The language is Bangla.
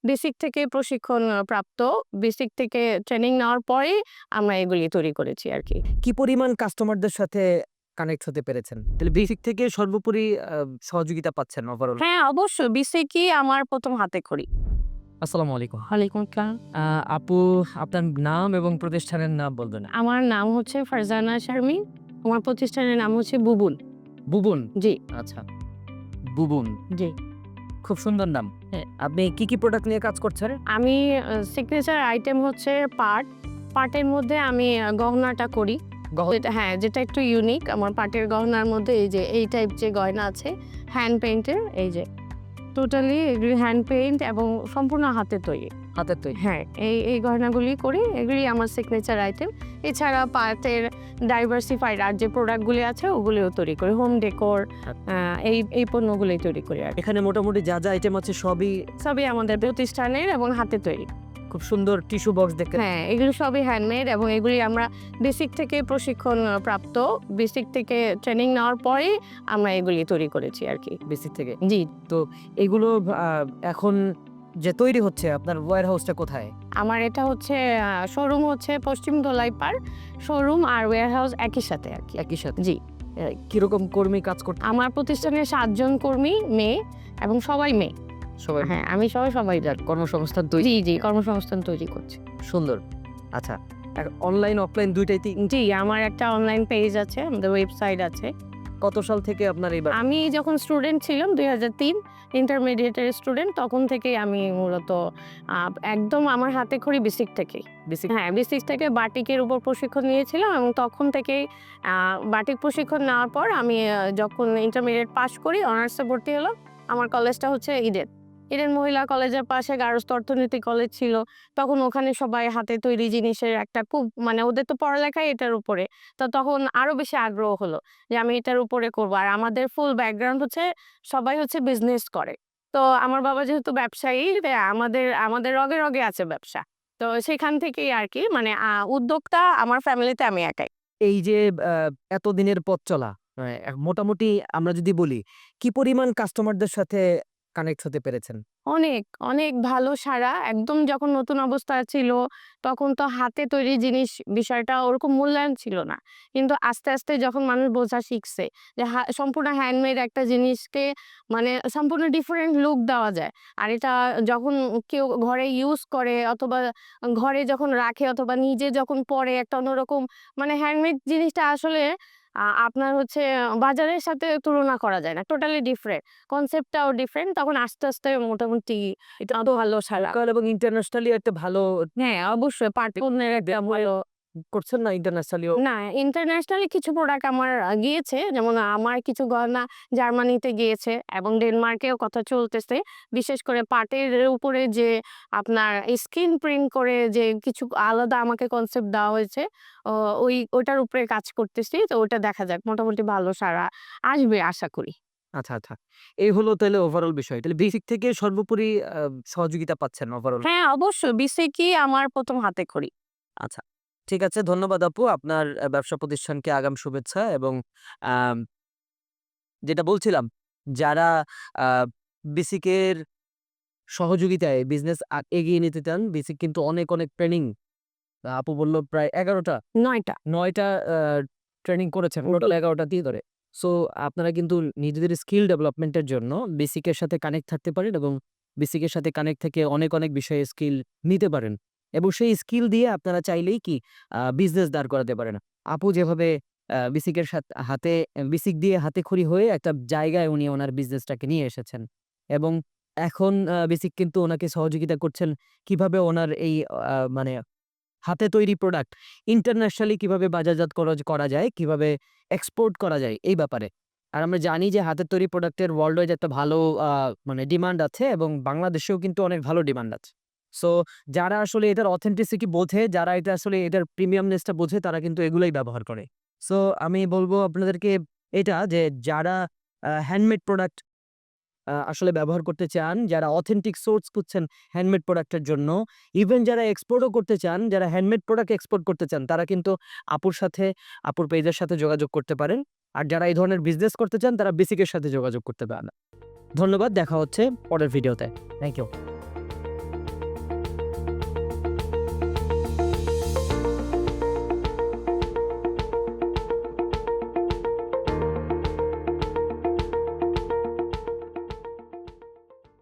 বেসিক থেকে প্রশিক্ষণ প্রাপ্ত, বেসিক থেকে ট্রেনিং নেওয়ার পরে আমরা এগুলি তৈরি করেছি আরকি। কি পরিমাণ কাস্টমারদের সাথে কানেক্ট হতে পেরেছেন? তাহলে বেসিক থেকে সর্বোপরি সহযোগিতা পাচ্ছেন ওভারঅল। হ্যাঁ, অবশ্যই বেসিকই আমার ১ম হাতেখড়ি। আসসালামু আলাইকুম। ওয়ালাইকুম আসসালাম। আ আপু আপনার নাম এবং প্রতিষ্ঠানের নাম বলবেন? আমার নাম হচ্ছে ফারজানা শারমিন। আমার প্রতিষ্ঠানের নাম হচ্ছে বুবুন। বুবুন? জি, আচ্ছা, বুবুন। জি। খুব সুন্দর নাম। হ্যাঁ। আপনি কি প্রোডাক্ট নিয়ে কাজ করছেন? আমি সিগনেচার আইটেম হচ্ছে পাট। পাটের মধ্যে আমি গহনাটা করি। যেটা একটু ইউনিক আমার পাটের গহনার মধ্যে এই যে এই টাইপ যে গয়না আছে হ্যান্ড পেইন্টের এই যে টোটালি এগুলি হ্যান্ড পেইন্ট এবং সম্পূর্ণ হাতে তৈরি। হাতের তৈরি? হ্যাঁ, এই গহনাগুলি করি। এগুলি আমার সিগনেচার আইটেম। এছাড়া পাটের ডাইভার্সিফাইড আর যে প্রোডাক্টগুলি আছে ওগুলিও তৈরি করি। হোম ডেকোর এই পণ্যগুলোই তৈরি করি আরকি। এখানে মোটামুটি যা আইটেম আছে সবই সবই আমাদের প্রতিষ্ঠানের এবং হাতে তৈরি। খুব সুন্দর টিস্যু বক্স দেখতে। হ্যাঁ, এগুলো সবই হ্যান্ডমেড এবং এগুলি আমরা বেসিক থেকে প্রশিক্ষণ প্রাপ্ত, বেসিক থেকে ট্রেনিং নেওয়ার পরে আমরা এগুলি তৈরি করেছি আরকি। বেসিক থেকে। জি। তো এগুলো আ এখন যে তৈরি হচ্ছে আপনার ওয়্যার হাউসটা কোথায়? আমার এটা হচ্ছে শোরুম হচ্ছে পশ্চিম দোলাইপাড়। শোরুম আর ওয়্যার হাউস একই সাথে আরকি। একই সাথে? জি। কিরকম কর্মী কাজ করতে? আমার প্রতিষ্ঠানে ৭ জন কর্মী মেয়ে এবং সবাই মেয়ে। সবাই হ্যাঁ, আমি সবাই যার কর্মসংস্থান তৈরি। জি, কর্মসংস্থান তৈরি করছি। সুন্দর। আচ্ছা, অনলাইন অফলাইন ২ টাইতেই জি, আমার একটা অনলাইন পেজ আছে, আমাদের ওয়েবসাইট আছে। কত সাল থেকে আপনার এই আমি যখন স্টুডেন্ট ছিলাম ২০০৩ ইন্টারমিডিয়েটের স্টুডেন্ট তখন থেকেই আমি মূলত একদম আমার হাতেখড়ি বেসিক থেকেই। বেসিক? হ্যাঁ, বেসিক থেকে বাটিকের উপর প্রশিক্ষণ নিয়েছিলাম এবং তখন থেকেই বাটিক প্রশিক্ষণ নেওয়ার পর আমি যখন ইন্টারমিডিয়েট পাস করি অনার্সে ভর্তি হলাম। আমার কলেজটা হচ্ছে ইডেন মহিলা কলেজের পাশে গার্হস্থ্য অর্থনীতি কলেজ ছিল। তখন ওখানে সবাই হাতে তৈরি জিনিসের একটা খুব মানে ওদের তো পড়ালেখাই এটার উপরে। তো তখন আরো বেশি আগ্রহ হলো যে আমি এটার উপরে করব। আর আমাদের ফুল ব্যাকগ্রাউন্ড হচ্ছে সবাই হচ্ছে বিজনেস করে। তো আমার বাবা যেহেতু ব্যবসায়ী আমাদের রগে আছে ব্যবসা। তো সেখান থেকেই আরকি মানে উদ্যোক্তা আমার ফ্যামিলিতে আমি একাই। এই যে আ এতদিনের পথ চলা, মোটামুটি আমরা যদি বলি, কি পরিমাণ কাস্টমারদের সাথে কানেক্ট হতে পেরেছেন? অনেক ভালো সাড়া। একদম যখন নতুন অবস্থা ছিল, তখন তো হাতে তৈরি জিনিস বিষয়টা ওরকম মূল্যায়ন ছিল না। কিন্তু আস্তে যখন মানুষ বোঝা শিখছে যে সম্পূর্ণ হ্যান্ডমেড একটা জিনিসকে মানে সম্পূর্ণ ডিফারেন্ট লুক দেওয়া যায়। আর এটা যখন কেউ ঘরে ইউজ করে অথবা ঘরে যখন রাখে অথবা নিজে যখন পড়ে একটা অন্যরকম মানে হ্যান্ডমেড জিনিসটা আসলে আপনার হচ্ছে বাজারের সাথে তুলনা করা যায় না। Totally different. কনসেপ্টটাও ডিফারেন্ট। তখন আস্তে মোটামুটি এটা আরো ভালো সাড়া। লোকাল এবং ইন্টারন্যাশনালি একটা ভালো হ্যাঁ, অবশ্যই পণ্যের একটা ভালো করছেন না ইন্টারন্যাশনালিও? না, ইন্টারন্যাশনালি কিছু প্রোডাক্ট আমার গিয়েছে। যেমন আমার কিছু গহনা জার্মানিতে গিয়েছে এবং ডেনমার্কেও কথা চলতেছে। বিশেষ করে পাটের উপরে যে আপনার স্ক্রিন প্রিন্ট করে যে কিছু আলাদা আমাকে কনসেপ্ট দেওয়া হয়েছে। ও ওটার উপরে কাজ করতেছি। তো ওটা দেখা যাক মোটামুটি ভালো সাড়া আসবে আশা করি। আচ্ছা। এই হলো তাহলে ওভারঅল বিষয়। তাহলে বেসিক থেকে সর্বোপরি সহযোগিতা পাচ্ছেন ওভারঅল। হ্যাঁ, অবশ্যই বিসিকই আমার ১ম হাতেখড়ি। আচ্ছা। ঠিক আছে, ধন্যবাদ আপু। আপনার ব্যবসা প্রতিষ্ঠানকে আগাম শুভেচ্ছা এবং আম যেটা বলছিলাম, যারা আ বেসিকের সহযোগিতায় বিজনেস এগিয়ে নিতে চান, বেসিক কিন্তু অনেক ট্রেনিং আপু বলল প্রায় ১১ টা ৯ টা। ৯ টা ট্রেনিং করেছেন। টোটাল ১১ টা দিয়ে ধরে। সো আপনারা কিন্তু নিজেদের স্কিল ডেভেলপমেন্ট এর জন্য বেসিকের সাথে কানেক্ট থাকতে পারেন এবং বেসিকের সাথে কানেক্ট থেকে অনেক বিষয়ে স্কিল নিতে পারেন। এবং সেই স্কিল দিয়ে আপনারা চাইলেই কি বিজনেস দাঁড় করাতে পারেন। আপু যেভাবে বেসিকের হাতে বেসিক দিয়ে হাতেখড়ি হয়ে একটা জায়গায় উনি ওনার বিজনেসটাকে নিয়ে এসেছেন। এবং এখন বেসিক কিন্তু ওনাকে সহযোগিতা করছেন কিভাবে ওনার এই মানে হাতে তৈরি প্রোডাক্ট ইন্টারন্যাশনালি কিভাবে বাজারজাত করা যায়, কিভাবে এক্সপোর্ট করা যায় এই ব্যাপারে। আর আমরা জানি যে হাতের তৈরি প্রোডাক্টের ওয়ার্লড ওয়াইড একটা ভালো মানে ডিমান্ড আছে এবং বাংলাদেশেও কিন্তু অনেক ভালো ডিমান্ড আছে। সো যারা আসলে এটার অথেন্টিসিটি বোঝে, যারা এটা আসলে এটার প্রিমিয়ামনেস টা বোঝে তারা কিন্তু এগুলাই ব্যবহার করে। সো আমি বলব আপনাদেরকে এটা যে যারা হ্যান্ডমেড প্রোডাক্ট আসলে ব্যবহার করতে চান, যারা অথেন্টিক সোর্স খুঁজছেন হ্যান্ডমেড প্রোডাক্টের জন্য, ইভেন যারা এক্সপোর্টও করতে চান, যারা হ্যান্ডমেড প্রোডাক্ট এক্সপোর্ট করতে চান, তারা কিন্তু আপুর সাথে, আপুর পেজের সাথে যোগাযোগ করতে পারেন। আর যারা এই ধরনের বিজনেস করতে চান, তারা বেসিকের সাথে যোগাযোগ করতে পারেন। ধন্যবাদ। দেখা হচ্ছে পরের ভিডিওতে। Thank you.